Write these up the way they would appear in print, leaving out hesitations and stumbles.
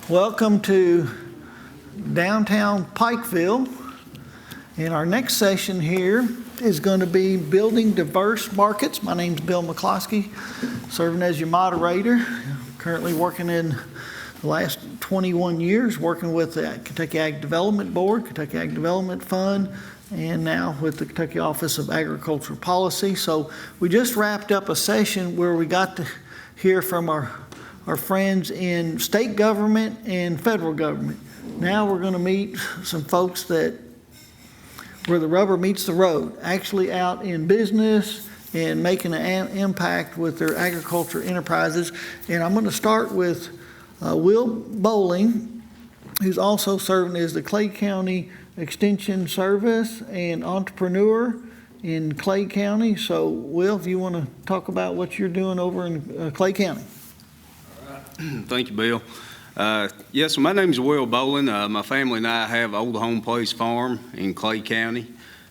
Welcome to downtown Pikeville. And our next session here is going to be Building Diverse Markets. My name's Bill McCloskey, serving as your moderator. Currently working in the last 21 years, working with the Kentucky Ag Development Board, Kentucky Ag Development Fund, and now with the Kentucky Office of Agricultural Policy. So we just wrapped up a session where we got to hear from our friends in state government and federal government. Now we're going to meet some folks that where the rubber meets the road, actually out in business and making an impact with their agriculture enterprises. And I'm going to start with Will Bowling, who's also serving as the Clay County Extension Service and entrepreneur in Clay County. So Will, if you want to talk about what you're doing over in Clay County. Thank you, Bill. Yes, my name is Will Bowling. My family and I have Old Homeplace Farm in Clay County,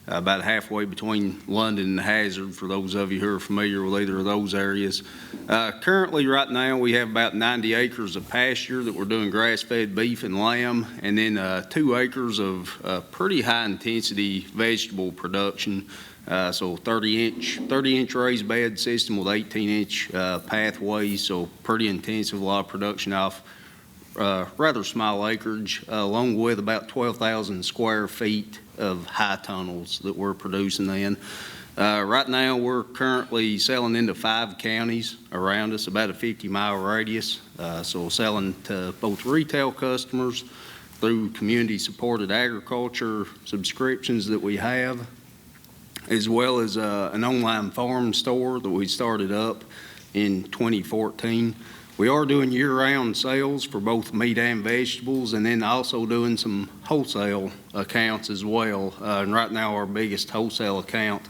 about halfway between London and Hazard, for those of you who are familiar with either of those areas. Currently, right now, we have about 90 acres of pasture that we're doing grass-fed beef and lamb, and then 2 acres of pretty high-intensity vegetable production. So 30-inch raised bed system with 18-inch pathways, so pretty intensive, a lot of production off rather small acreage, along with about 12,000 square feet of high tunnels that we're producing in. Right now, we're currently selling into 5 counties around us, about a 50-mile radius. So selling to both retail customers through community-supported agriculture subscriptions that we have, as well as an online farm store that we started up in 2014. We are doing year-round sales for both meat and vegetables, and then also doing some wholesale accounts as well. And right now, our biggest wholesale account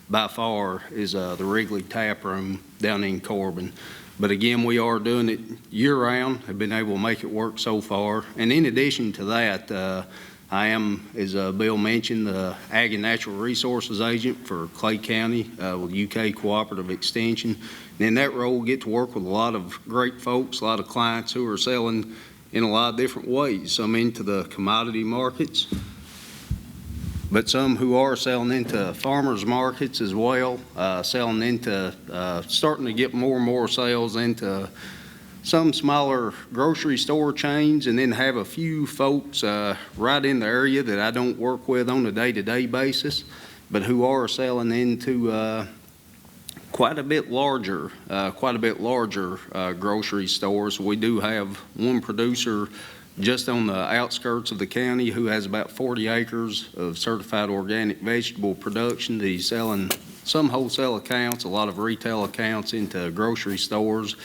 by far is the Wrigley Tap Room down in Corbin. But again, we are doing it year-round, have been able to make it work so far. And in addition to that, I am, as Bill mentioned, the Ag and Natural Resources Agent for Clay County with UK Cooperative Extension. And in that role, get to work with a lot of great folks, a lot of clients who are selling in a lot of different ways. Some into the commodity markets, but some who are selling into farmers markets as well, selling into, starting to get more and more sales into some smaller grocery store chains, and then have a few folks right in the area that I don't work with on a day-to-day basis, but who are selling into quite a bit larger grocery stores. We do have one producer just on the outskirts of the county who has about 40 acres of certified organic vegetable production that he's selling some wholesale accounts, a lot of retail accounts into grocery stores,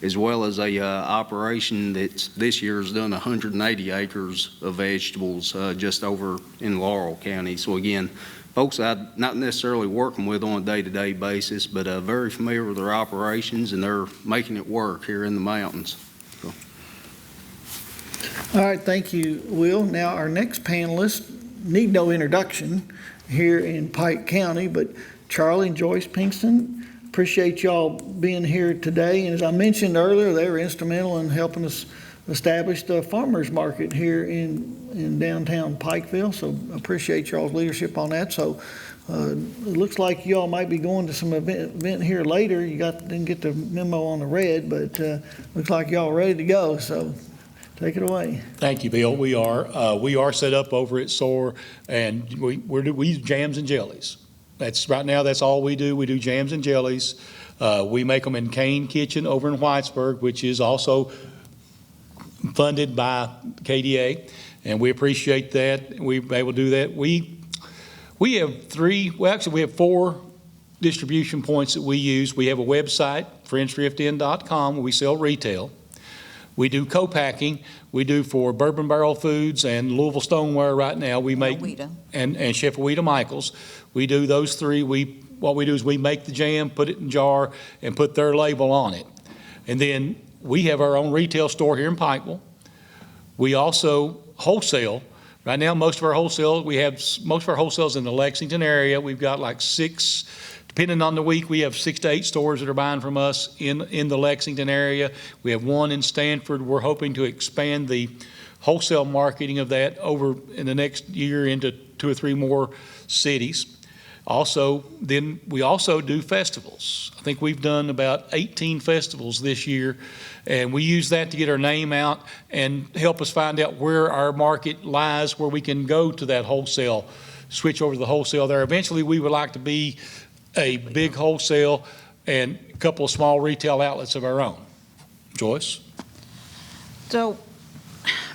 as well as a operation that this year has done 180 acres of vegetables just over in Laurel County. So again, folks I'm not necessarily working with on a day-to-day basis, but very familiar with their operations, and they're making it work here in the mountains. So. All right, thank you, Will. Now, our next panelist need no introduction here in Pike County, but Charlie and Joyce Pinson. Appreciate y'all being here today. And as I mentioned earlier, they were instrumental in helping us establish the farmers market here in downtown Pikeville. So appreciate y'all's leadership on that. So it looks like y'all might be going to some event here later. You didn't get the memo on the red, but looks like y'all are ready to go. So take it away. Thank you, Bill. We are set up over at SOAR, and we use jams and jellies. Right now, that's all we do. We do jams and jellies. We make them in Kane Kitchen over in Whitesburg, which is also funded by KDA, and we appreciate that. We're able to do that. We have 4 distribution points that we use. We have a website, friendsdriftinn.com, where we sell retail. We do co-packing. We do for Bourbon Barrel Foods and Louisville Stoneware right now. We make and Chef Weta Michaels. We do those 3. What we do is we make the jam, put it in jar, and put their label on it. And then we have our own retail store here in Pikeville. We also wholesale. Right now, most of our wholesale is in the Lexington area. We've got like 6 Depending on the week, we have 6 to 8 stores that are buying from us in the Lexington area. We have one in Stanford. We're hoping to expand the wholesale marketing of that over in the next year into 2 or 3 more cities. Also, then we also do festivals. I think we've done about 18 festivals this year, and we use that to get our name out and help us find out where our market lies, where we can go to that wholesale, switch over to the wholesale there. Eventually, we would like to be a big wholesale and a couple of small retail outlets of our own. Joyce? So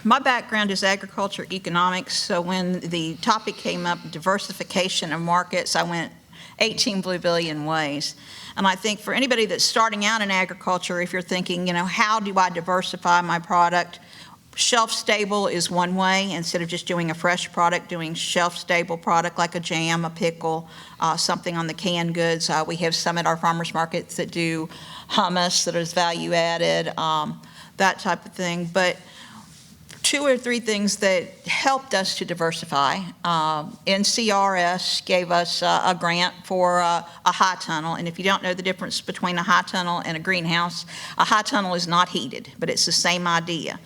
my background is agriculture economics, so when the topic came up, diversification of markets, I went 18 billion ways. And I think for anybody that's starting out in agriculture, if you're thinking, how do I diversify my product? Shelf stable is one way. Instead of just doing a fresh product, doing shelf stable product like a jam, a pickle, something on the canned goods. We have some at our farmers markets that do hummus that is value added, that type of thing. But 2 or 3 things that helped us to diversify. NCRS gave us a grant for a high tunnel, and if you don't know the difference between a high tunnel and a greenhouse, a high tunnel is not heated, but it's the same idea.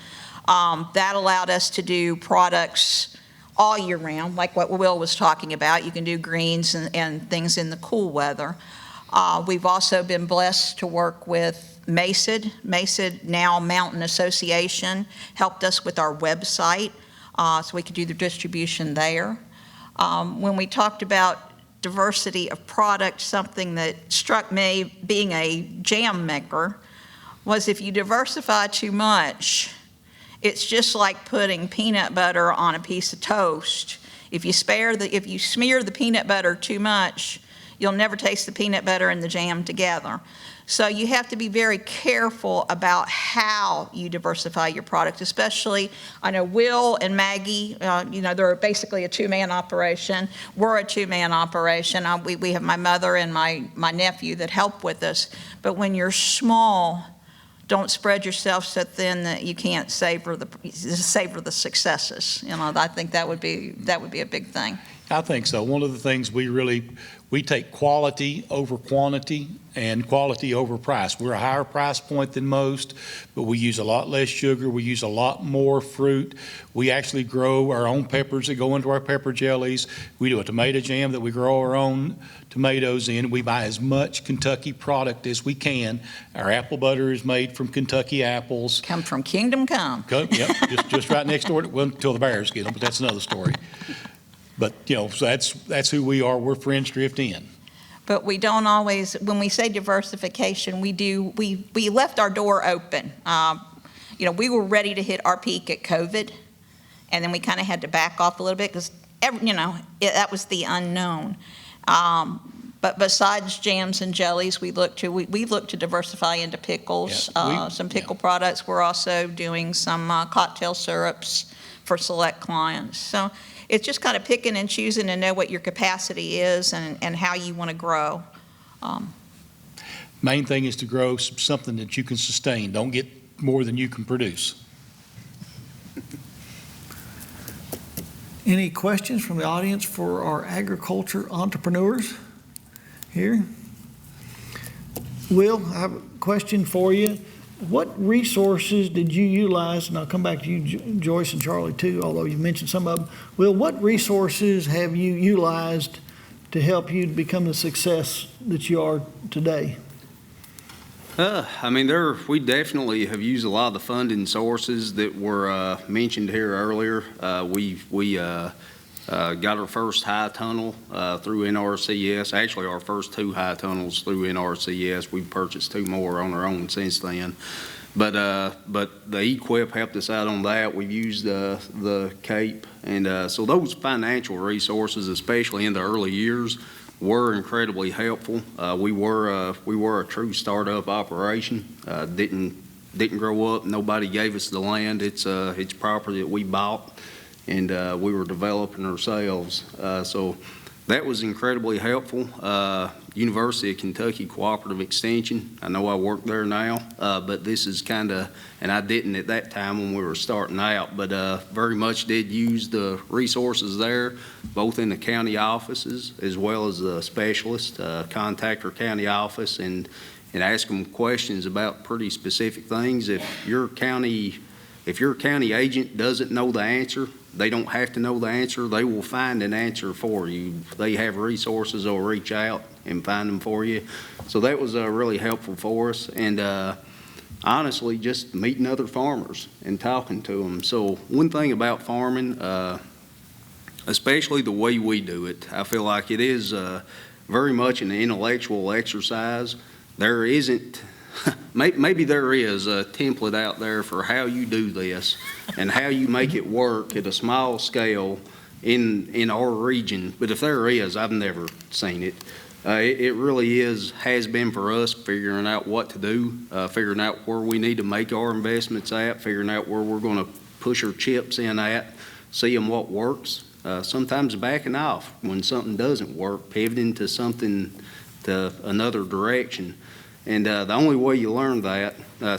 That allowed us to do products all year round, like what Will was talking about. You can do greens and things in the cool weather. We've also been blessed to work with MACID. MACID, now Mountain Association, helped us with our website so we could do the distribution there. When we talked about diversity of product, something that struck me being a jam maker was if you diversify too much, it's just like putting peanut butter on a piece of toast. If you smear the peanut butter too much, you'll never taste the peanut butter and the jam together. So you have to be very careful about how you diversify your product, especially, I know Will and Maggie, they're basically a 2-man operation. We're a 2-man operation. We have my mother and my nephew that help with us. But when you're small, don't spread yourself so thin that you can't savor the successes. I think that would be a big thing. I think so. One of the things we take quality over quantity and quality over price. We're a higher price point than most, but we use a lot less sugar. We use a lot more fruit. We actually grow our own peppers that go into our pepper jellies. We do a tomato jam that we grow our own tomatoes in. We buy as much Kentucky product as we can. Our apple butter is made from Kentucky apples. Come from Kingdom Come. Yep, just right next door, well, until the bears get them, but that's another story. But, so that's who we are. We're Friends Drift Inn. But we don't always, when we say diversification, we left our door open. We were ready to hit our peak at COVID, and then we kind of had to back off a little bit because, that was the unknown. But besides jams and jellies, we look to diversify into pickles, some pickle products. We're also doing some cocktail syrups for select clients. So it's just kind of picking and choosing and know what your capacity is and how you want to grow. Main thing is to grow something that you can sustain. Don't get more than you can produce. Any questions from the audience for our agriculture entrepreneurs here? Will, I have a question for you. What resources did you utilize, and I'll come back to you, Joyce and Charlie, too, although you mentioned some of them. Will, what resources have you utilized to help you to become the success that you are today? We definitely have used a lot of the funding sources that were mentioned here earlier. We got our first high tunnel through NRCS. Actually, our first 2 high tunnels through NRCS. We've purchased 2 more on our own since then. But the EQIP helped us out on that. We've used the CAPE, and so those financial resources, especially in the early years, were incredibly helpful. We were a true startup operation. Didn't grow up. Nobody gave us the land. It's property that we bought, and we were developing ourselves. So that was incredibly helpful. University of Kentucky Cooperative Extension, I know I work there now, but this is kind of, and I didn't at that time when we were starting out, but very much did use the resources there, both in the county offices as well as the specialist, contact our county office and ask them questions about pretty specific things. If your county agent doesn't know the answer, they don't have to know the answer. They will find an answer for you. They have resources. They'll reach out and find them for you. So that was really helpful for us. And honestly, just meeting other farmers and talking to them. So one thing about farming, especially the way we do it, I feel like it is very much an intellectual exercise. There isn't, maybe there is a template out there for how you do this and how you make it work at a small scale in our region. But if there is, I've never seen it. It really has been for us figuring out what to do, figuring out where we need to make our investments at, figuring out where we're going to push our chips in at, seeing what works, sometimes backing off when something doesn't work, pivoting to something, to another direction. And the only way you learn that,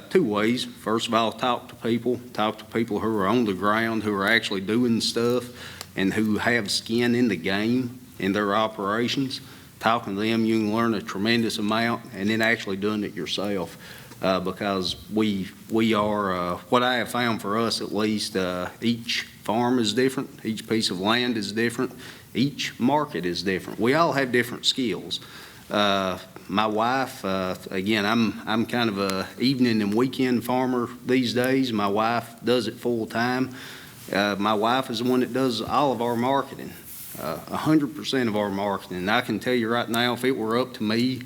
two ways. First of all, talk to people who are on the ground, who are actually doing stuff and who have skin in the game in their operations. Talking to them, you can learn a tremendous amount, and then actually doing it yourself. Because we are, what I have found for us at least, each farm is different, each piece of land is different, each market is different. We all have different skills. My wife, again, I'm kind of a evening and weekend farmer these days. My wife does it full time. My wife is the one that does all of our marketing, 100% of our marketing. And I can tell you right now, if it were up to me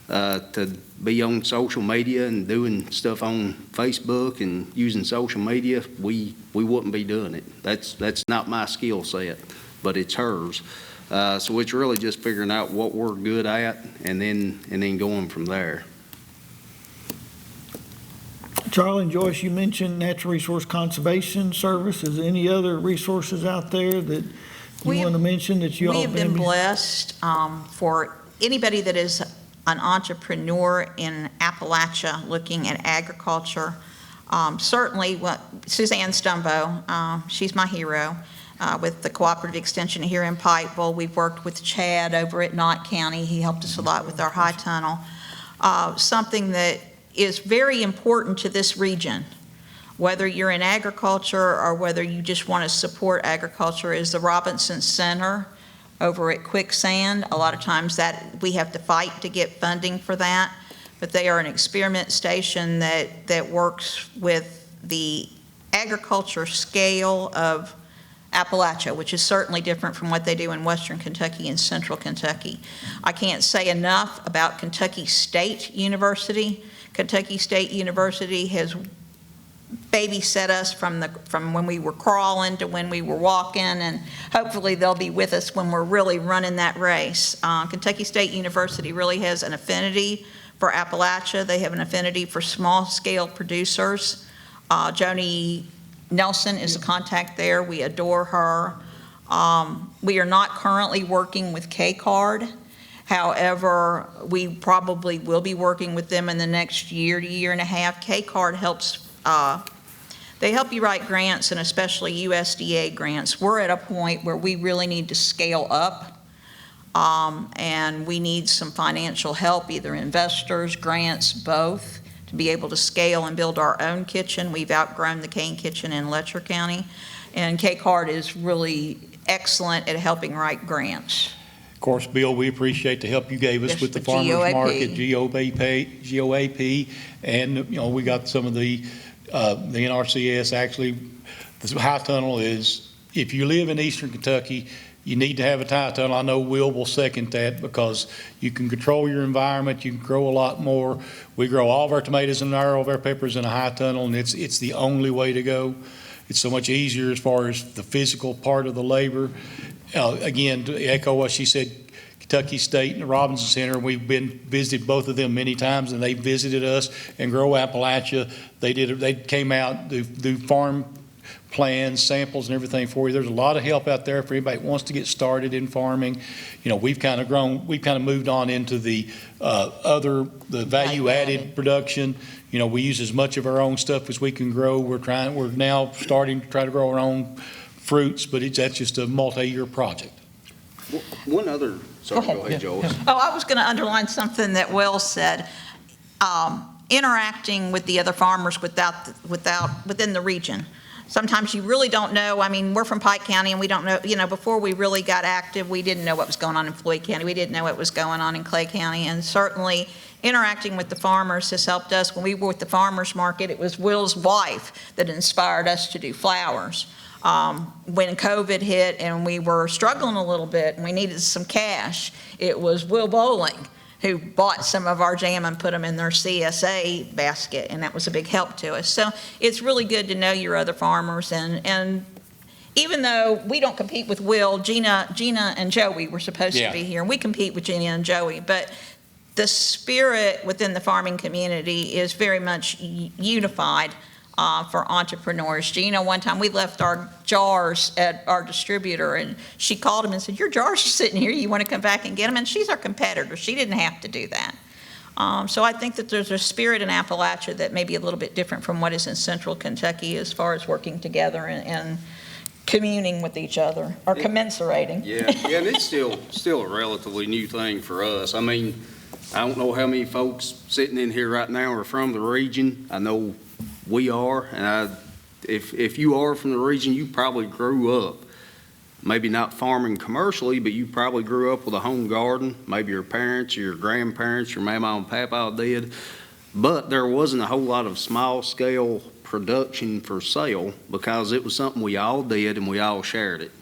to be on social media and doing stuff on Facebook and using social media, we wouldn't be doing it. That's not my skill set, but it's hers. So it's really just figuring out what we're good at and then going from there. Charlie and Joyce, you mentioned Natural Resource Conservation Service. Is there any other resources out there that you want to mention that you all We have been blessed for anybody that is an entrepreneur in Appalachia looking at agriculture. Certainly, Suzanne Stumbo, she's my hero. With the Cooperative Extension here in Pikeville. We've worked with Chad over at Knott County. He helped us a lot with our high tunnel. Something that is very important to this region, whether you're in agriculture or whether you just want to support agriculture, is the Robinson Center over at Quicksand. A lot of times that we have to fight to get funding for that, but they are an experiment station that works with the agriculture scale of Appalachia, which is certainly different from what they do in Western Kentucky and Central Kentucky. I can't say enough about Kentucky State University. Kentucky State University has babysat us from when we were crawling to when we were walking, and hopefully they'll be with us when we're really running that race. Kentucky State University really has an affinity for Appalachia. They have an affinity for small-scale producers. Joni Nelson is the contact there. We adore her. We are not currently working with K-Card. However, we probably will be working with them in the next year to year and a half. K-Card helps, they help you write grants, and especially USDA grants. We're at a point where we really need to scale up, and we need some financial help, either investors, grants, both, to be able to scale and build our own kitchen. We've outgrown the Kane Kitchen in Letcher County, and K-Card is really excellent at helping write grants. Of course, Bill, we appreciate the help you gave us with the farmers market, GOAP, and we got some of the NRCS. Actually, the high tunnel is, if you live in Eastern Kentucky, you need to have a high tunnel. I know will second that, because you can control your environment, you can grow a lot more. We grow all of our tomatoes and all of our peppers in a high tunnel, and it's the only way to go. It's so much easier as far as the physical part of the labor. Again, to echo what she said, Kentucky State and the Robinson Center, we've visited both of them many times, and they visited us and Grow Appalachia. They came out, do farm plans, samples, and everything for you. There's a lot of help out there for anybody who wants to get started in farming. We've kind of moved on into the value-added production. We use as much of our own stuff as we can grow. We're now starting to try to grow our own fruits, but that's just a multi-year project. One other, sorry, go ahead, Joyce. Oh, I was going to underline something that Will said. Interacting with the other farmers within the region. Sometimes you really don't know. I mean, we're from Pike County, and we don't know, before we really got active, we didn't know what was going on in Floyd County. We didn't know what was going on in Clay County. And certainly interacting with the farmers has helped us. When we were with the farmers market, it was Will's wife that inspired us to do flowers. When COVID hit and we were struggling a little bit and we needed some cash, it was Will Bowling who bought some of our jam and put them in their CSA basket, and that was a big help to us. So it's really good to know your other farmers, and even though we don't compete with Will, Gina and Joey were supposed to be here, and we compete with Gina and Joey, but the spirit within the farming community is very much unified for entrepreneurs. Gina, one time we left our jars at our distributor, and she called him and said, "Your jars are sitting here. You want to come back and get them?" And she's our competitor. She didn't have to do that. So I think that there's a spirit in Appalachia that may be a little bit different from what is in central Kentucky as far as working together and communing with each other, or commensurating. Yeah, and it's still a relatively new thing for us. I mean, I don't know how many folks sitting in here right now are from the region. I know we are, and if you are from the region, you probably grew up, maybe not farming commercially, but you probably grew up with a home garden. Maybe your parents or your grandparents, your mama and papa did, but there wasn't a whole lot of small-scale production for sale because it was something we all did and we all shared it.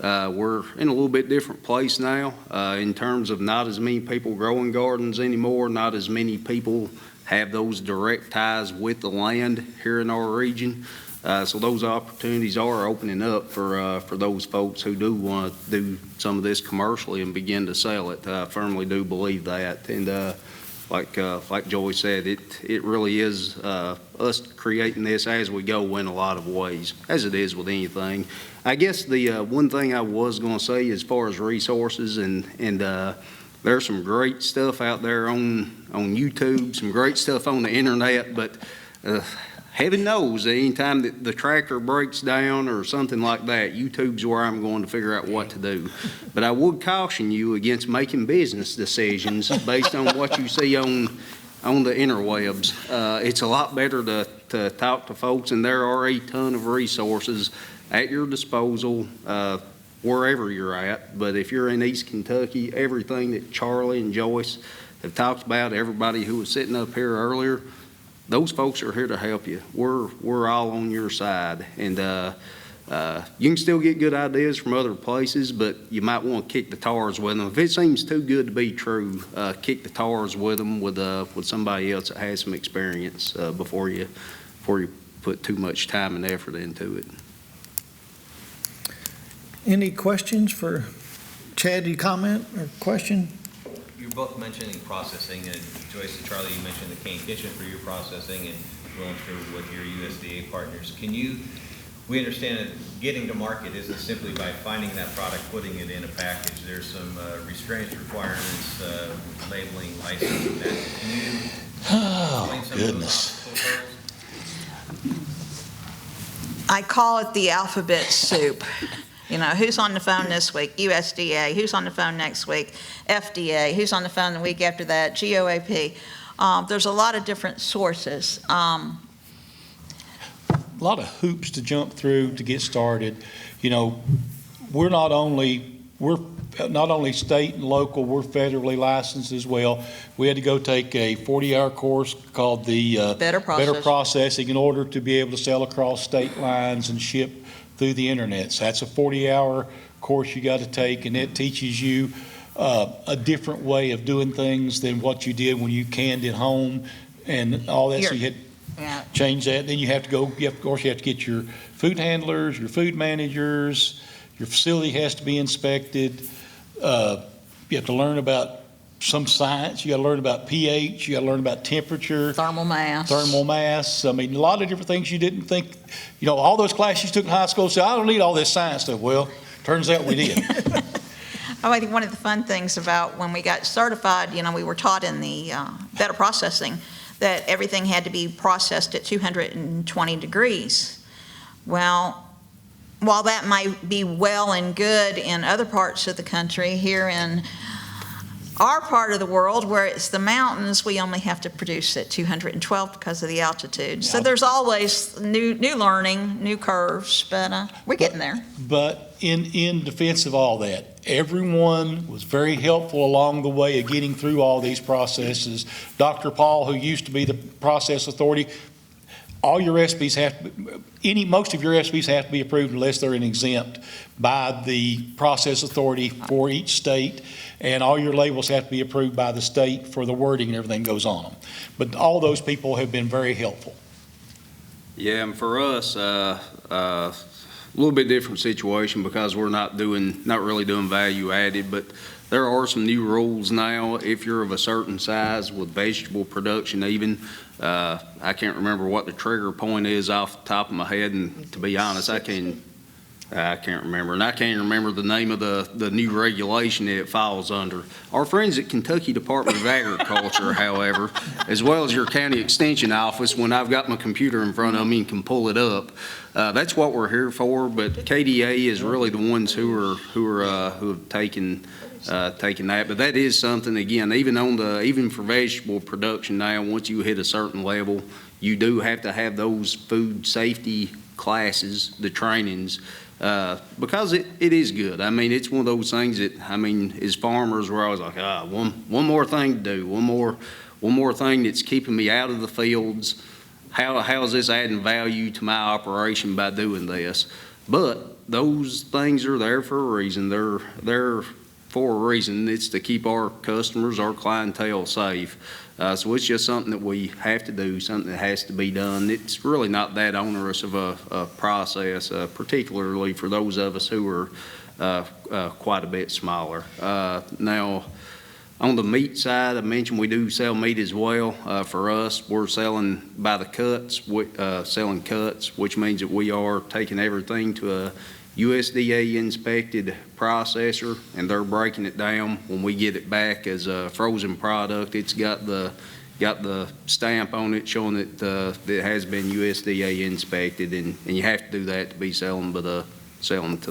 We're in a little bit different place now in terms of not as many people growing gardens anymore, not as many people have those direct ties with the land here in our region. So those opportunities are opening up for those folks who do want to do some of this commercially and begin to sell it. I firmly do believe that. And like Joyce said, it really is us creating this as we go in a lot of ways, as it is with anything. I guess the one thing I was going to say as far as resources, and there's some great stuff out there on YouTube, some great stuff on the internet, but heaven knows that anytime that the tractor breaks down or something like that, YouTube's where I'm going to figure out what to do. But I would caution you against making business decisions based on what you see on the interwebs. It's a lot better to talk to folks, and there are a ton of resources at your disposal wherever you're at. But if you're in East Kentucky, everything that Charlie and Joyce have talked about, everybody who was sitting up here earlier, those folks are here to help you. We're all on your side, and you can still get good ideas from other places, but you might want to kick the tires with them. If it seems too good to be true, kick the tires with them with somebody else that has some experience before you put too much time and effort into it. Any questions for Chad? Do you comment or question? You're both mentioning processing, and Joyce and Charlie, you mentioned the cane kitchen for your processing, and going through with your USDA partners. We understand that getting to market isn't simply by finding that product, putting it in a package. There's some restraints requirements, labeling, licensing, that. Can you explain some of those obstacles? I call it the alphabet soup. Who's on the phone this week? USDA. Who's on the phone next week? FDA. Who's on the phone the week after that? GOAP. There's a lot of different sources. A lot of hoops to jump through to get started. We're not only state and local, we're federally licensed as well. We had to go take a 40-hour course called the Better Processing in order to be able to sell across state lines and ship through the internet. So that's a 40-hour course you got to take, and it teaches you a different way of doing things than what you did when you canned at home and all that. So you had to change that. Then you have to go, of course, you have to get your food handlers, your food managers, your facility has to be inspected. You have to learn about some science. You got to learn about pH. You got to learn about temperature, Thermal mass. thermal mass. I mean, a lot of different things you didn't think, all those classes you took in high school, say, I don't need all this science stuff. Well, turns out we did. I think one of the fun things about when we got certified, we were taught in the better processing that everything had to be processed at 220 degrees. Well, while that might be well and good in other parts of the country, here in our part of the world where it's the mountains, we only have to produce at 212 because of the altitude. So there's always new learning, new curves, but we're getting there. But in defense of all that, everyone was very helpful along the way of getting through all these processes. Dr. Paul, who used to be the process authority, all your recipes most of your recipes have to be approved unless they're an exempt by the process authority for each state, and all your labels have to be approved by the state for the wording and everything goes on them. But all those people have been very helpful. Yeah, and for us, a little bit different situation because we're not really doing value added, but there are some new rules now. If you're of a certain size with vegetable production even, I can't remember what the trigger point is off the top of my head, and to be honest, I can't remember. And I can't remember the name of the new regulation that it falls under. Our friends at Kentucky Department of Agriculture, however, as well as your county extension office, when I've got my computer in front of me and can pull it up, that's what we're here for. But KDA is really the ones who have taken that. But that is something, again, even for vegetable production now, once you hit a certain level, you do have to have those food safety classes, the trainings, because it is good. I mean, it's one of those things that, as farmers, we're always like, one more thing to do, one more thing that's keeping me out of the fields. How is this adding value to my operation by doing this? But those things are there for a reason. They're there for a reason. It's to keep our customers, our clientele safe. So it's just something that we have to do, something that has to be done. It's really not that onerous of a process, particularly for those of us who are quite a bit smaller. Now, on the meat side, I mentioned we do sell meat as well. For us, we're selling by the cuts, selling cuts, which means that we are taking everything to a USDA inspected processor, and they're breaking it down. When we get it back as a frozen product, it's got the stamp on it showing that it has been USDA inspected, and you have to do that to be selling to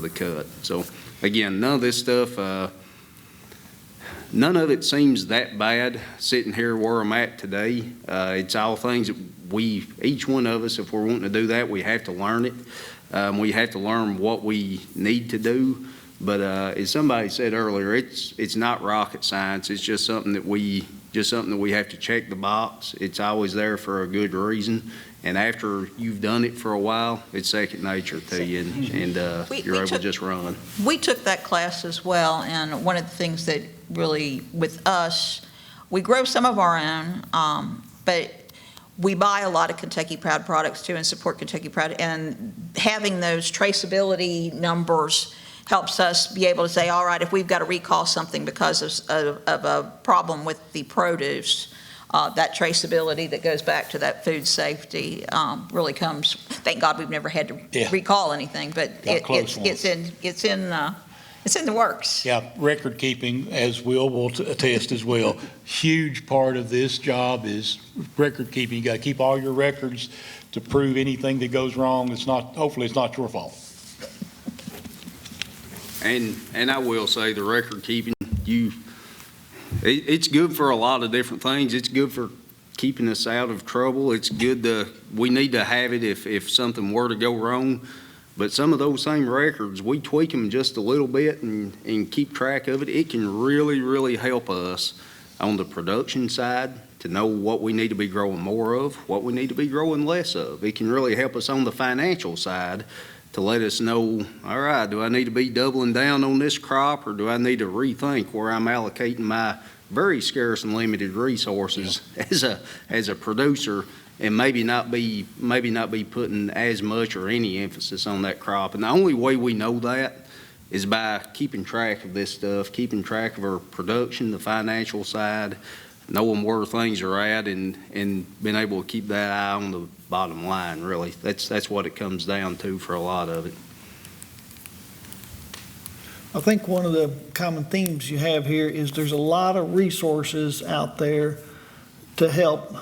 the cut. So again, none of this stuff, none of it seems that bad sitting here where I'm at today. It's all things that each one of us, if we're wanting to do that, we have to learn it. We have to learn what we need to do, but as somebody said earlier, it's not rocket science. It's just something that we have to check the box. It's always there for a good reason, and after you've done it for a while, it's second nature to you, and you're able to just run. We took that class as well, and one of the things that really, with us, we grow some of our own, but we buy a lot of Kentucky Proud products too and support Kentucky Proud, and having those traceability numbers helps us be able to say, all right, if we've got to recall something because of a problem with the produce, that traceability that goes back to that food safety really comes. Thank God we've never had to recall anything, but it's in the works. Yeah, record keeping, as will attest as well. Huge part of this job is record keeping. You got to keep all your records to prove anything that goes wrong. Hopefully it's not your fault. And I will say the record keeping, it's good for a lot of different things. It's good for keeping us out of trouble. It's good we need to have it if something were to go wrong. But some of those same records, we tweak them just a little bit and keep track of it. It can really, really help us on the production side to know what we need to be growing more of, what we need to be growing less of. It can really help us on the financial side to let us know, all right, do I need to be doubling down on this crop, or do I need to rethink where I'm allocating my very scarce and limited resources as a producer, and maybe not be putting as much or any emphasis on that crop. And the only way we know that is by keeping track of this stuff, keeping track of our production, the financial side, knowing where things are at, and being able to keep that eye on the bottom line, really. That's what it comes down to for a lot of it. I think one of the common themes you have here is there's a lot of resources out there to help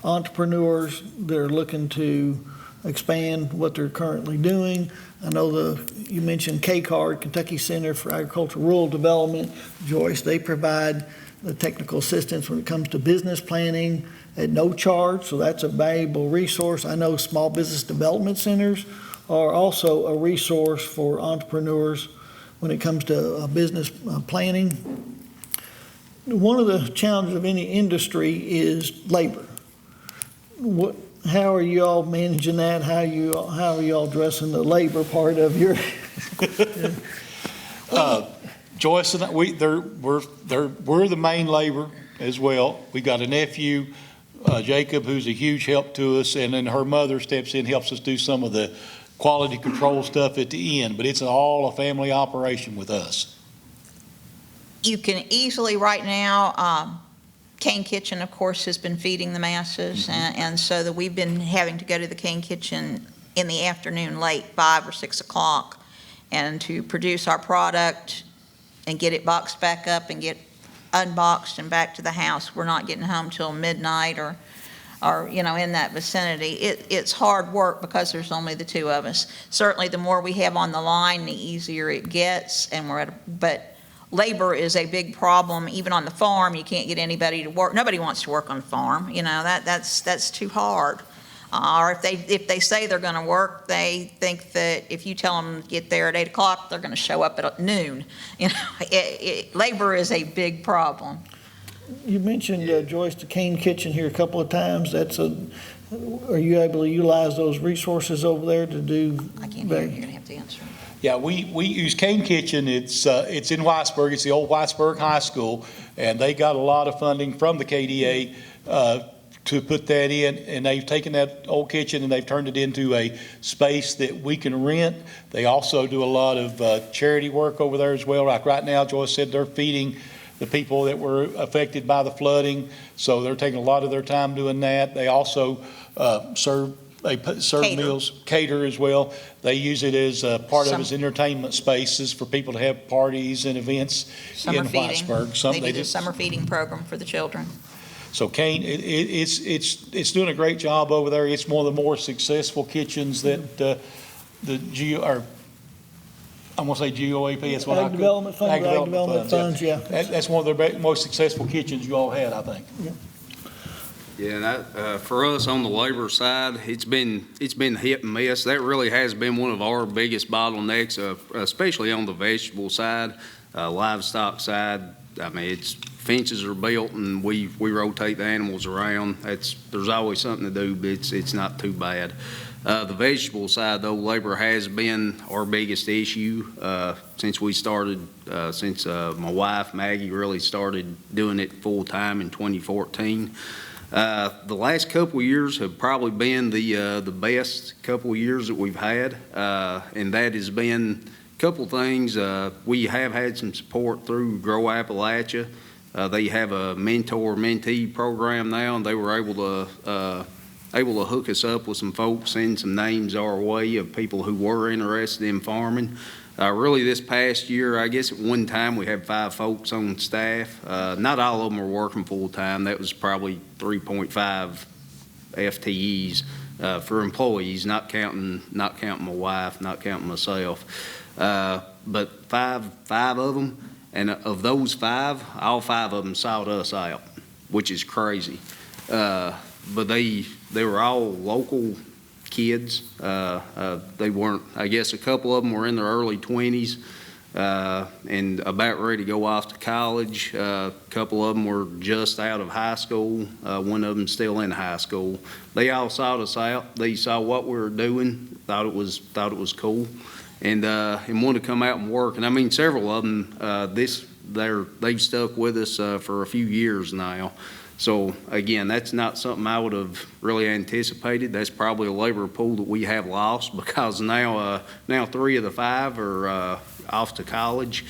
entrepreneurs that are looking to expand what they're currently doing. I know you mentioned KCARD, Kentucky Center for Agricultural Rural Development. Joyce, they provide the technical assistance when it comes to business planning at no charge, so that's a valuable resource. I know small business development centers are also a resource for entrepreneurs when it comes to business planning. One of the challenges of any industry is labor. How are you all managing that? How are you all addressing the labor part of your? Joyce and I, we're the main labor as well. We got a nephew, Jacob, who's a huge help to us, and then her mother steps in, helps us do some of the quality control stuff at the end, but it's all a family operation with us. You can easily right now, Cane Kitchen, of course, has been feeding the masses, and so that we've been having to go to the Cane Kitchen in the afternoon, late 5 or 6 o'clock, and to produce our product and get it boxed back up and get unboxed and back to the house. We're not getting home till midnight or in that vicinity. It's hard work because there's only the two of us. Certainly, the more we have on the line, the easier it gets, but labor is a big problem. Even on the farm, you can't get anybody to work. Nobody wants to work on the farm. That's too hard. Or if they say they're going to work, they think that if you tell them to get there at 8 o'clock, they're going to show up at noon. Labor is a big problem. You mentioned, Joyce, the Cane Kitchen here a couple of times. Are you able to utilize those resources over there to do? I can't hear you. You're going to have to answer. Yeah, we use Cane Kitchen. It's in Whitesburg. It's the old Whitesburg High School, and they got a lot of funding from the KDA to put that in, and they've taken that old kitchen and they've turned it into a space that we can rent. They also do a lot of charity work over there as well. Like right now, Joyce said they're feeding the people that were affected by the flooding, so they're taking a lot of their time doing that. They also serve meals, cater as well. They use it as part of its entertainment spaces for people to have parties and events in Whitesburg. They do a summer feeding program for the children. So Cane, it's doing a great job over there. It's one of the more successful kitchens that I'm going to say GOAP. That's what Ag Development Funds, yeah. That's one of the most successful kitchens you all had, I think. Yeah, and for us on the labor side, it's been hit and miss. That really has been one of our biggest bottlenecks, especially on the vegetable side, livestock side. I mean, fences are built and we rotate the animals around. There's always something to do, but it's not too bad. The vegetable side, though, labor has been our biggest issue since we started, since my wife, Maggie, really started doing it full time in 2014. The last couple of years have probably been the best couple of years that we've had, and that has been a couple things. We have had some support through Grow Appalachia. They have a mentor-mentee program now, and they were able to hook us up with some folks, send some names our way of people who were interested in farming. Really this past year, I guess at one time we had 5 folks on staff. Not all of them were working full time. That was probably 3.5 FTEs for employees, not counting my wife, not counting myself. But five of them, and of those 5, all 5 of them sought us out, which is crazy. But they were all local kids. They weren't, I guess a couple of them were in their early 20s and about ready to go off to college. A couple of them were just out of high school. One of them still in high school. They all sought us out. They saw what we were doing, thought it was cool, and wanted to come out and work. And I mean, several of them, they've stuck with us for a few years now. So again, that's not something I would have really anticipated. That's probably a labor pool that we have lost, because now 3 of the 5 are off to college.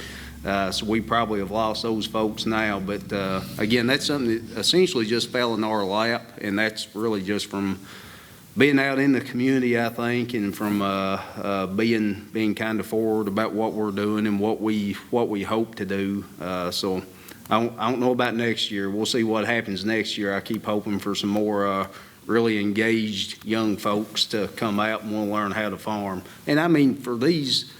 So we probably have lost those folks now. But again, that's something that essentially just fell in our lap, and that's really just from being out in the community, I think, and from being kind of forward about what we're doing and what we hope to do. So I don't know about next year. We'll see what happens next year. I keep hoping for some more really engaged young folks to come out and want to learn how to farm. And I mean, for these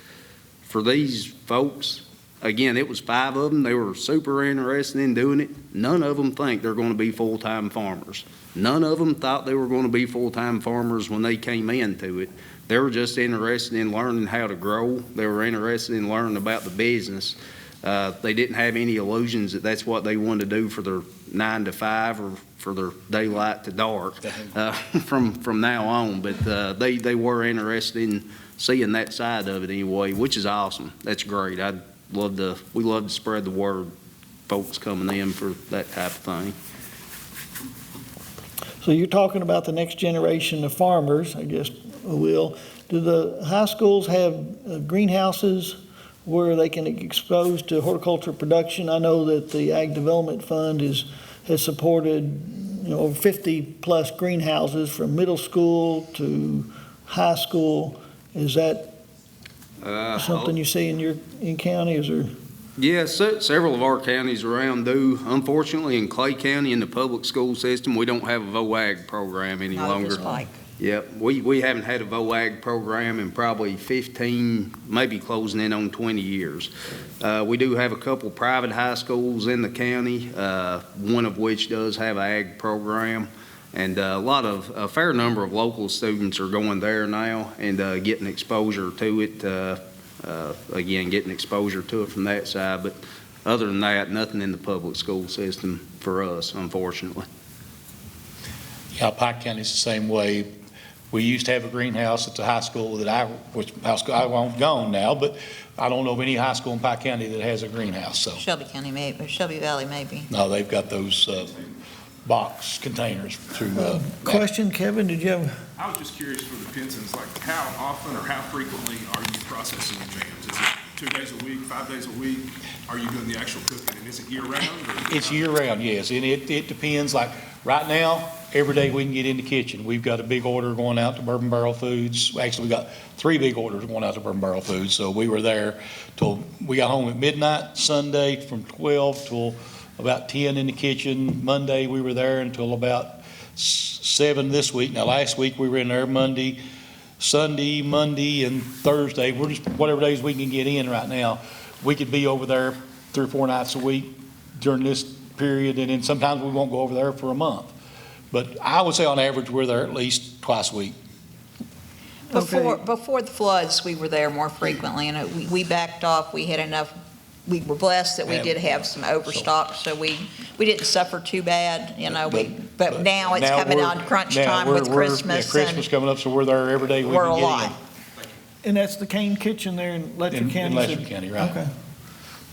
folks, again, it was 5 of them. They were super interested in doing it. None of them think they're going to be full-time farmers. None of them thought they were going to be full-time farmers when they came into it. They were just interested in learning how to grow. They were interested in learning about the business. They didn't have any illusions that that's what they wanted to do for their 9 to 5 or for their daylight to dark from now on. But they were interested in seeing that side of it anyway, which is awesome. That's great. We love to spread the word, folks coming in for that type of thing. So you're talking about the next generation of farmers, I guess, Will. Do the high schools have greenhouses where they can get exposed to horticulture production? I know that the Ag Development Fund has supported, over 50-plus greenhouses from middle school to high school. Is that something you see in your county? Is there? Yeah, several of our counties around do. Unfortunately, in Clay County, in the public school system, we don't have a VOAG program any longer. Yep, we haven't had a VOAG program in probably 15, maybe closing in on 20 years. We do have a couple private high schools in the county, one of which does have an ag program. And a fair number of local students are going there now and getting exposure to it. Again, getting exposure to it from that side. But other than that, nothing in the public school system for us, unfortunately. Yeah, Pike County's the same way. We used to have a greenhouse at the high school which I won't gone now, but I don't know of any high school in Pike County that has a greenhouse. So Shelby County, maybe, or Shelby Valley, maybe. no, they've got those box containers through. Question, Kevin, did you have? I was just curious for the Pinsons, like how often or how frequently are you processing jams? Is it 2 days a week, 5 days a week? Are you doing the actual cooking? And is it year round? It's year round, yes. And it depends. Like right now, every day we can get in the kitchen. We've got a big order going out to Bourbon Barrel Foods. Actually, we got 3 big orders going out to Bourbon Barrel Foods. So we were there till we got home at midnight Sunday from 12 till about 10 in the kitchen. Monday, we were there until about 7 this week. Now, last week, we were in there Sunday, Monday, and Thursday. We're just, whatever days we can get in right now. We could be over there 3 or 4 nights a week during this period, and then sometimes we won't go over there for a month. But I would say on average, we're there at least twice a week. Before the floods, we were there more frequently, and we backed off. We had enough. We were blessed that we did have some overstock, so we didn't suffer too bad, But now it's coming on crunch time with Christmas. Christmas coming up, so we're there every day we we're can get alive. in. And that's the Kane Kitchen there in Letcher County? In Letcher County, right. Okay.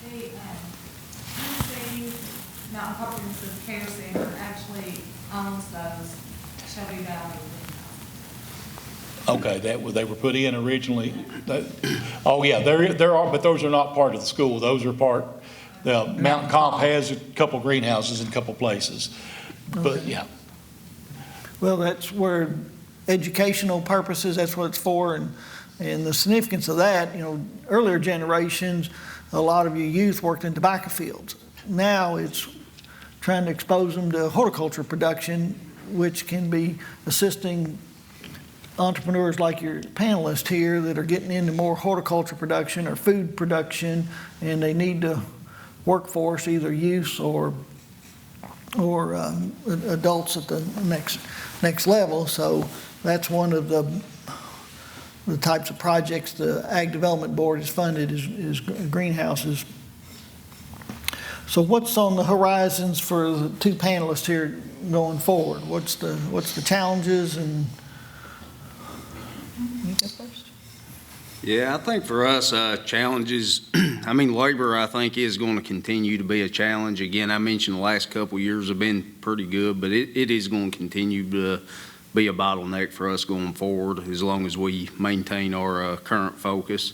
The Tennessee Mountain Comprehensive Care Center actually owns those Shelby Valley. Okay, they were put in originally. Oh yeah, there are, but those are not part of the school. Those are part. The Mountain Comp has a couple greenhouses in a couple places, but yeah. Well, that's where educational purposes, that's what it's for, and the significance of that, earlier generations, a lot of your youth worked in tobacco fields. Now it's trying to expose them to horticulture production, which can be assisting entrepreneurs like your panelists here that are getting into more horticulture production or food production, and they need to workforce, either youth or adults at the next level. So that's one of the types of projects the Ag Development Board has funded is greenhouses. So what's on the horizons for the 2 panelists here going forward? What's the challenges and? You go first. Yeah, I think for us, challenges, labor, I think, is going to continue to be a challenge. Again, I mentioned the last couple of years have been pretty good, but it is going to continue to be a bottleneck for us going forward as long as we maintain our current focus.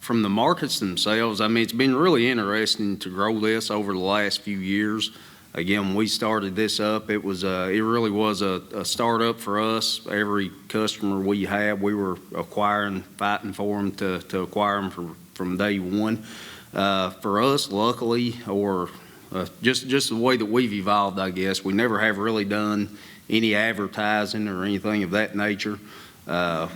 From the markets themselves, I mean, it's been really interesting to grow this over the last few years. Again, when we started this up, it really was a startup for us. Every customer we had, we were fighting for them to acquire them from day one. For us, luckily, or just the way that we've evolved, I guess, we never have really done any advertising or anything of that nature.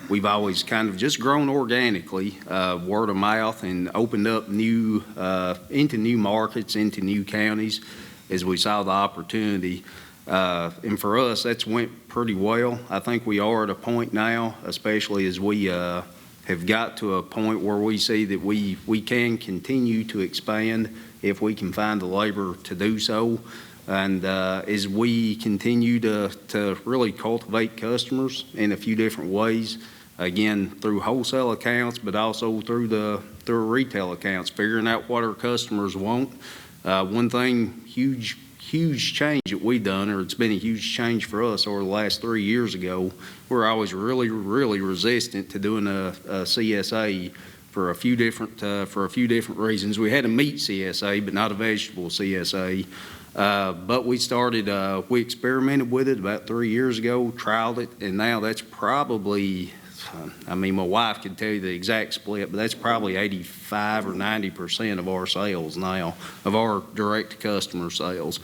We've always kind of just grown organically, word of mouth, and opened up into new markets, into new counties as we saw the opportunity. And for us, that's went pretty well. I think we are at a point now, especially as we have got to a point where we see that we can continue to expand if we can find the labor to do so. And as we continue to really cultivate customers in a few different ways, again, through wholesale accounts, but also through retail accounts, figuring out what our customers want. One thing, huge change that we've done, or it's been a huge change for us over the last 3 years ago, we're always really resistant to doing a CSA for a few different reasons. We had a meat CSA, but not a vegetable CSA. But we experimented with it about 3 years ago, trialed it, and now that's probably, I mean, my wife could tell you the exact split, but that's probably 85 or 90% of our sales now, of our direct-to-customer sales,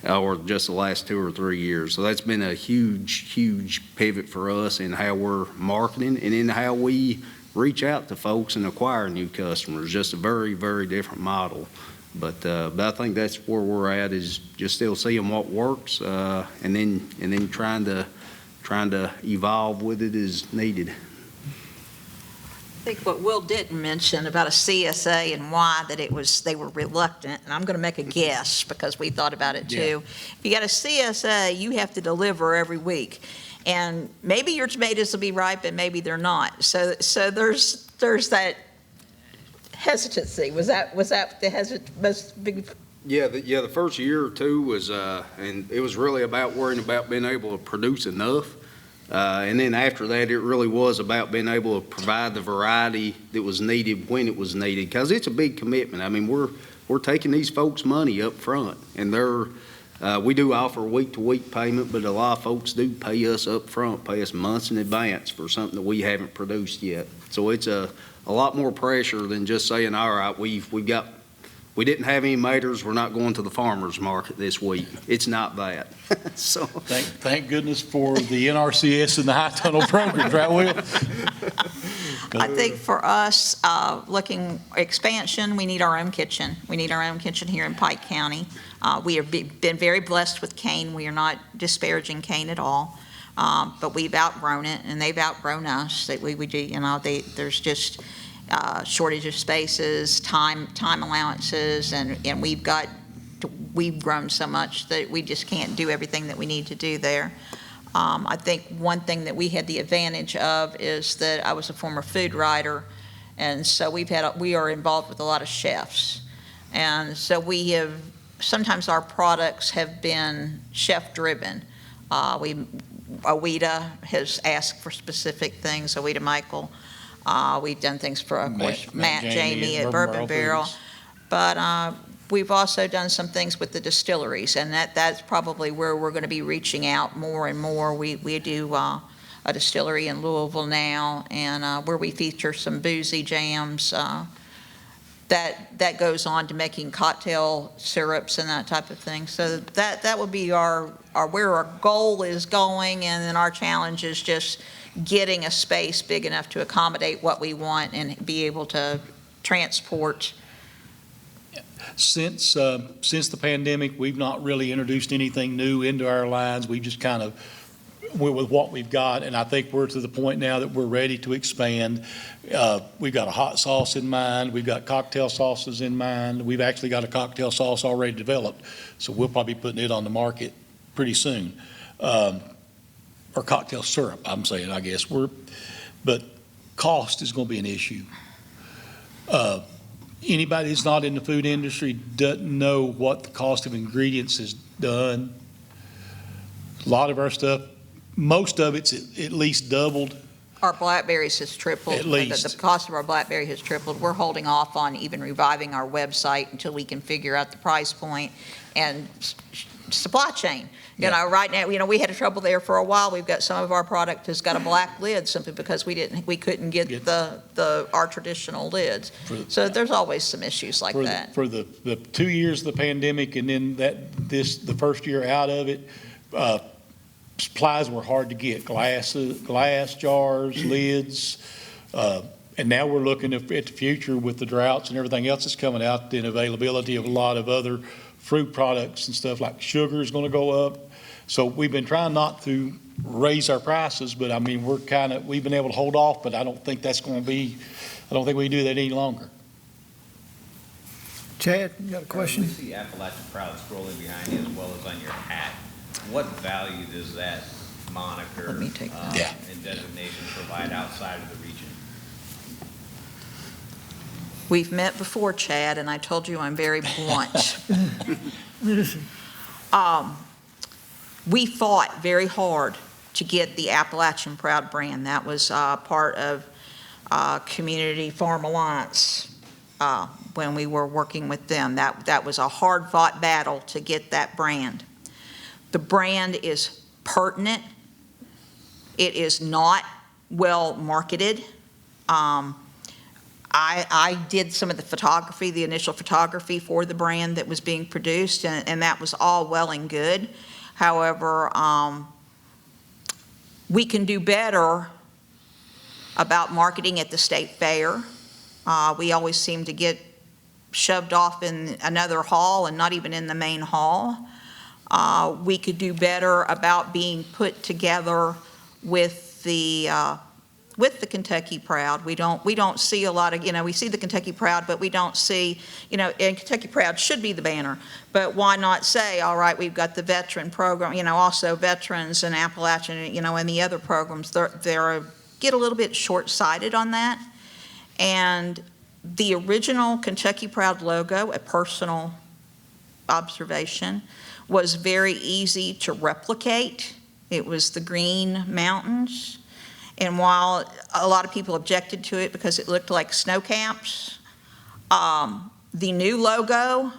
or just the last 2 or 3 years. So that's been a huge pivot for us in how we're marketing and in how we reach out to folks and acquire new customers. Just a very different model. But I think that's where we're at, is just still seeing what works, and then trying to evolve with it as needed. I think what Will didn't mention about a CSA and why they were reluctant, and I'm going to make a guess because we thought about it too. If you got a CSA, you have to deliver every week, and maybe your tomatoes will be ripe and maybe they're not. So there's that hesitancy. Was that the most big? Yeah, the first year or two was, and it was really about worrying about being able to produce enough. And then after that, it really was about being able to provide the variety that was needed when it was needed, because it's a big commitment. I mean, we're taking these folks' money up front, and we do offer week-to-week payment, but a lot of folks do pay us up front, pay us months in advance for something that we haven't produced yet. So it's a lot more pressure than just saying, all right, we didn't have any maters, we're not going to the farmer's market this week. It's not that. So Thank goodness for the NRCS and the high tunnel programs, right, Will? I think for us, looking expansion, we need our own kitchen. We need our own kitchen here in Pike County. We have been very blessed with Kane. We are not disparaging Kane at all, but we've outgrown it, and they've outgrown us. That we do, there's just shortage of spaces, time allowances, and we've grown so much that we just can't do everything that we need to do there. I think one thing that we had the advantage of is that I was a former food writer, and so we are involved with a lot of chefs, and so sometimes our products have been chef driven. Awita has asked for specific things, Awita Michael. We've done things for, of course, Matt Jamie at Bourbon Barrel. But we've also done some things with the distilleries, and that's probably where we're going to be reaching out more and more. We do a distillery in Louisville now, and where we feature some boozy jams. That goes on to making cocktail syrups and that type of thing. So that would be where our goal is going, and then our challenge is just getting a space big enough to accommodate what we want and be able to transport. Since the pandemic, we've not really introduced anything new into our lines. We just kind of went with what we've got, and I think we're to the point now that we're ready to expand. We've got a hot sauce in mind. We've got cocktail sauces in mind. We've actually got a cocktail sauce already developed, so we'll probably be putting it on the market pretty soon. Or cocktail syrup, I'm saying, I guess. But cost is going to be an issue. Anybody that's not in the food industry doesn't know what the cost of ingredients has done. A lot of our stuff, most of it's at least doubled. Our blackberries has tripled. At least. The cost of our blackberry has tripled. We're holding off on even reviving our website until we can figure out the price point and supply chain. You know, right now, you know, we had trouble there for a while. We've got some of our product has got a black lid simply because we couldn't get our traditional lids. So there's always some issues like that. For the 2 years of the pandemic and then the first year out of it, supplies were hard to get, glass jars, lids, and now we're looking at the future with the droughts and everything else that's coming out, the availability of a lot of other fruit products and stuff like sugar is going to go up. So we've been trying not to raise our prices, but I mean, we've been able to hold off, but I don't think we can do that any longer. Chad, you got a question? We see Appalachian Proud scrolling behind you as well as on your hat. What value does that moniker Let me take that. and designation provide outside of the region? We've met before, Chad, and I told you I'm very blunt. We fought very hard to get the Appalachian Proud brand. That was part of Community Farm Alliance when we were working with them. That was a hard-fought battle to get that brand. The brand is pertinent. It is not well marketed. I did some of the photography, the initial photography for the brand that was being produced, and that was all well and good. However, we can do better about marketing at the state fair. We always seem to get shoved off in another hall and not even in the main hall. We could do better about being put together with the Kentucky Proud. We don't see a lot of, we see the Kentucky Proud, but we don't see, and Kentucky Proud should be the banner, but why not say, all right, we've got the veteran program, also veterans and Appalachian, and the other programs, they're get a little bit short-sighted on that. And the original Kentucky Proud logo, a personal observation, was very easy to replicate. It was the green mountains. And while a lot of people objected to it because it looked like snow camps, the new logo,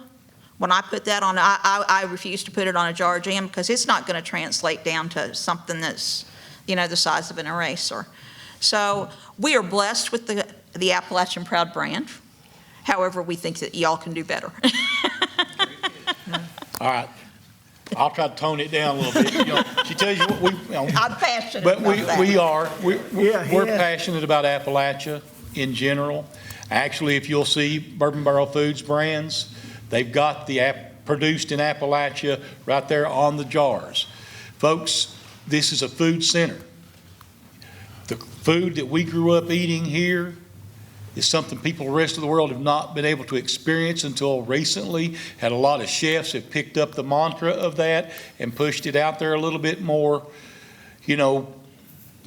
when I put that on, I refuse to put it on a jar jam because it's not going to translate down to something that's, the size of an eraser. So we are blessed with the Appalachian Proud brand. However, we think that y'all can do better. All right. I'll try to tone it down a little bit. She tells you what I'm passionate but about that. we're passionate about Appalachia in general. Actually, if you'll see Bourbon Barrel Foods brands, they've got the produced in Appalachia right there on the jars. Folks, this is a food center. The food that we grew up eating here is something people the rest of the world have not been able to experience until recently. Had a lot of chefs have picked up the mantra of that and pushed it out there a little bit more.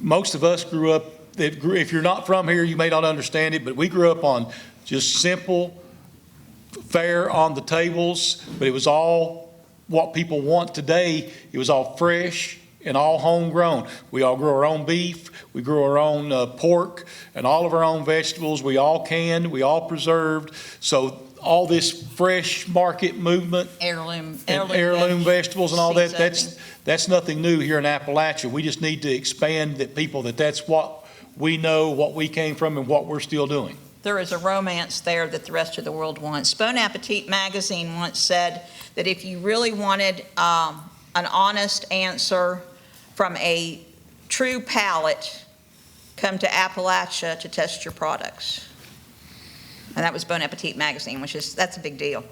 Most of us grew up, if you're not from here, you may not understand it, but we grew up on just simple fare on the tables, but it was all what people want today. It was all fresh and all homegrown. We all grew our own beef, we grew our own pork, and all of our own vegetables. We all canned, we all preserved. So all this fresh market movement, heirloom vegetables and all that, seasoning. that's nothing new here in Appalachia. We just need to expand that people that's what we know, what we came from, and what we're still doing. There is a romance there that the rest of the world wants. Bon Appetit magazine once said that if you really wanted an honest answer from a true palate, come to Appalachia to test your products. And that was Bon Appetit magazine, that's a big deal.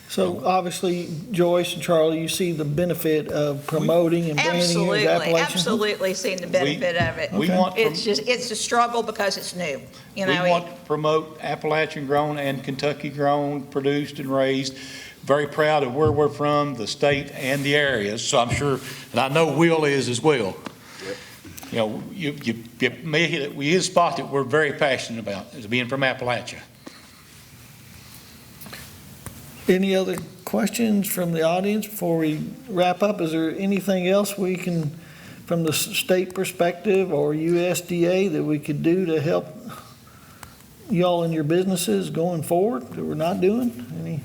So obviously, Joyce and Charlie, you see the benefit of promoting and branding as Appalachian. Absolutely seen the benefit of it. It's a struggle because it's new. We want to promote Appalachian grown and Kentucky grown, produced and raised. Very proud of where we're from, the state and the areas. So I'm sure, and I know Will is as well. Yep. You may hit it. We hit a spot that we're very passionate about, as being from Appalachia. Any other questions from the audience before we wrap up? Is there anything else we can from the state perspective or USDA that we could do to help y'all in your businesses going forward that we're not doing? Any?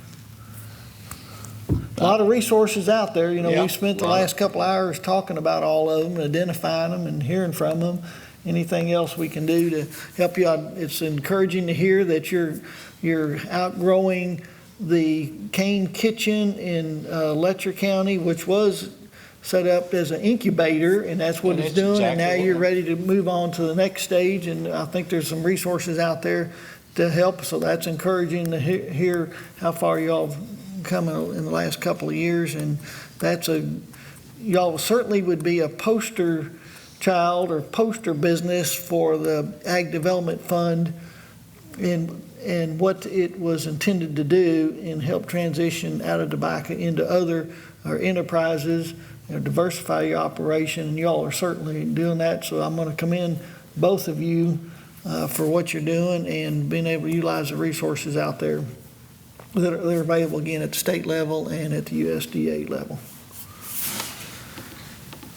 A lot of resources out there. You know, Yeah, we spent the lot. last couple hours talking about all of them, identifying them and hearing from them. Anything else we can do to help you out? It's encouraging to hear that you're outgrowing the Cane Kitchen in Letcher County, which was set up as an incubator, and that's what And it's that's doing. And now exactly you're what- ready to move on to the next stage, and I think there's some resources out there to help. So that's encouraging to hear how far y'all have come in the last couple of years, and y'all certainly would be a poster child or poster business for the Ag Development Fund and what it was intended to do and help transition out of tobacco into other enterprises, diversify your operation, and y'all are certainly doing that. So I'm going to commend both of you for what you're doing and being able to utilize the resources out there that are available, again, at the state level and at the USDA level.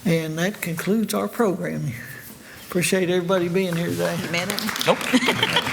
And that concludes our programming. Appreciate everybody being here today. Minute. Nope.